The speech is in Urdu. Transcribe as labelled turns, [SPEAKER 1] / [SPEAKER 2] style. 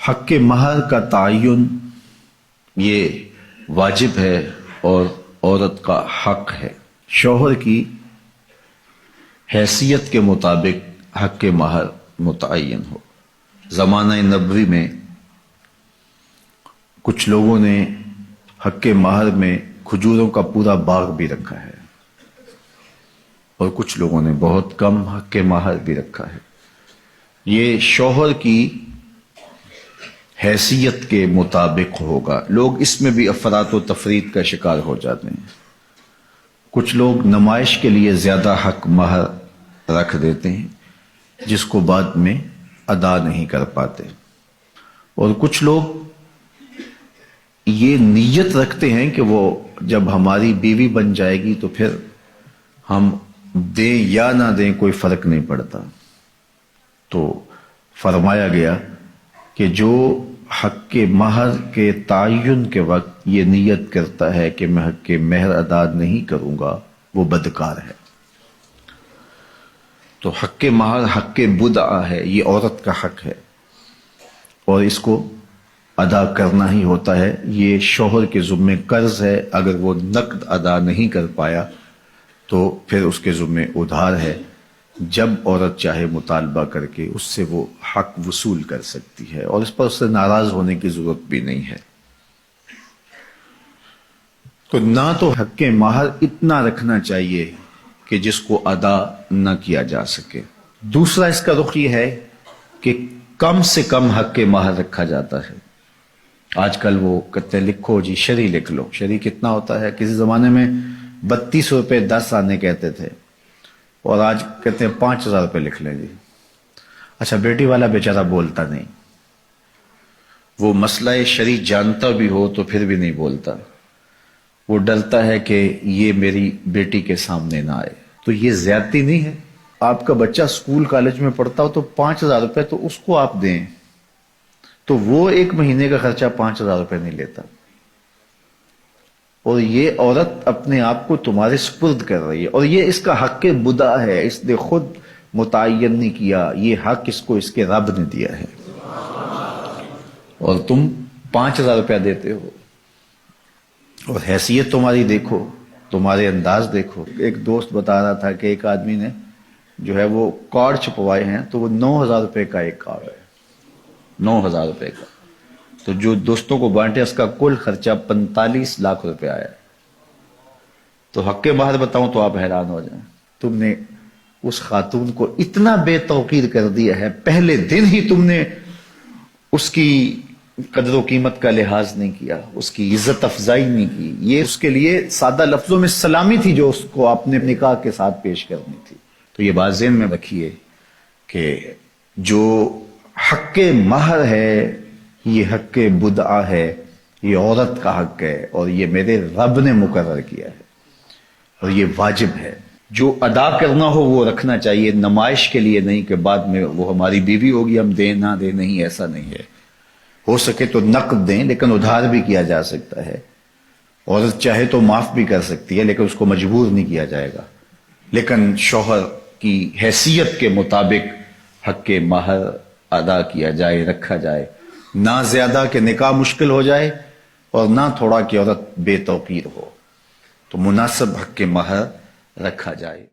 [SPEAKER 1] حق مہر کا تعین یہ واجب ہے اور عورت کا حق ہے۔ شوہر کی حیثیت کے مطابق حق مہر متعین ہو۔ زمانہ نبوی میں کچھ لوگوں نے حق مہر میں کھجوروں کا پورا باغ بھی رکھا ہے اور کچھ لوگوں نے بہت کم حق مہر بھی رکھا ہے۔ یہ شوہر کی حیثیت کے مطابق ہوگا۔ لوگ اس میں بھی افراط و تفریط کا شکار ہو جاتے ہیں۔ کچھ لوگ نمائش کے لیے زیادہ حق مہر رکھ دیتے ہیں جس کو بعد میں ادا نہیں کر پاتے، اور کچھ لوگ یہ نیت رکھتے ہیں کہ وہ جب ہماری بیوی بن جائے گی تو پھر ہم دیں یا نہ دیں کوئی فرق نہیں پڑتا۔ تو فرمایا گیا کہ جو حق مہر کے تعین کے وقت یہ نیت کرتا ہے کہ میں حق مہر ادا نہیں کروں گا وہ بدکار ہے۔ تو حق مہر حق بدعہ ہے، یہ عورت کا حق ہے اور اس کو ادا کرنا ہی ہوتا ہے۔ یہ شوہر کے ذمہ قرض ہے، اگر وہ نقد ادا نہیں کر پایا تو پھر اس کے ذمہ ادھار ہے۔ جب عورت چاہے مطالبہ کر کے اس سے وہ حق وصول کر سکتی ہے اور اس پر اس سے ناراض ہونے کی ضرورت بھی نہیں ہے۔ تو نہ تو حق مہر اتنا رکھنا چاہیے کہ جس کو ادا نہ کیا جا سکے۔ دوسرا اس کا رخ یہ ہے کہ کم سے کم حق مہر رکھا جاتا ہے۔ آج کل وہ کہتے ہیں لکھو جی شرعی لکھ لو۔ شرعی کتنا ہوتا ہے؟ کسی زمانے میں 32 روپے 10 آنے کہتے تھے اور آج کہتے ہیں 5000 روپے لکھ لیں جی۔ اچھا بیٹی والا بیچارہ بولتا نہیں، وہ مسئلہ شرعی جانتا بھی ہو تو پھر بھی نہیں بولتا، وہ ڈرتا ہے کہ یہ میری بیٹی کے سامنے نہ آئے۔ تو یہ زیادتی نہیں ہے؟ آپ کا بچہ اسکول کالج میں پڑھتا ہو تو 5000 روپے تو اس کو آپ دیں، تو وہ ایک مہینے کا خرچہ 5000 روپے نہیں لیتا، اور یہ عورت اپنے آپ کو تمہارے سپرد کر رہی ہے اور یہ اس کا حق بدعہ ہے، اس نے خود متعین نہیں کیا، یہ حق اس کو اس کے رب نے دیا ہے اور تم 5000 روپیہ دیتے ہو۔ اور حیثیت تمہاری دیکھو، تمہارے انداز دیکھو۔ ایک دوست بتا رہا تھا کہ ایک آدمی نے جو ہے وہ کارڈ چھپوائے ہیں تو وہ 9000 روپے کا ایک کارڈ ہے، 9000 روپے کا، تو جو دوستوں کو بانٹے اس کا کل خرچہ 45 لاکھ روپے آیا ہے۔ تو حق مہر بتاؤں تو آپ حیران ہو جائیں، تم نے اس خاتون کو اتنا بے توقیر کر دیا ہے، پہلے دن ہی تم نے اس کی قدر و قیمت کا لحاظ نہیں کیا، اس کی عزت افزائی نہیں کی۔ یہ اس کے لیے سادہ لفظوں میں سلامی تھی جو اس کو آپ نے نکاح کے ساتھ پیش کرنی تھی۔ تو یہ بات ذہن میں رکھیے کہ جو حق مہر ہے یہ حق بدعہ ہے، یہ عورت کا حق ہے اور یہ میرے رب نے مقرر کیا ہے اور یہ واجب ہے۔ جو ادا کرنا ہو وہ رکھنا چاہیے، نمائش کے لیے نہیں کہ بعد میں وہ ہماری بیوی ہوگی ہم دیں نہ دیں، نہیں، ایسا نہیں ہے۔ ہو سکے تو نقد دیں لیکن ادھار بھی کیا جا سکتا ہے، عورت چاہے تو معاف بھی کر سکتی ہے لیکن اس کو مجبور نہیں کیا جائے گا۔ لیکن شوہر کی حیثیت کے مطابق حق مہر ادا کیا جائے، رکھا جائے، نہ زیادہ کہ نکاح مشکل ہو جائے اور نہ تھوڑا کہ عورت بے توقیر ہو، تو مناسب حق مہر رکھا جائے۔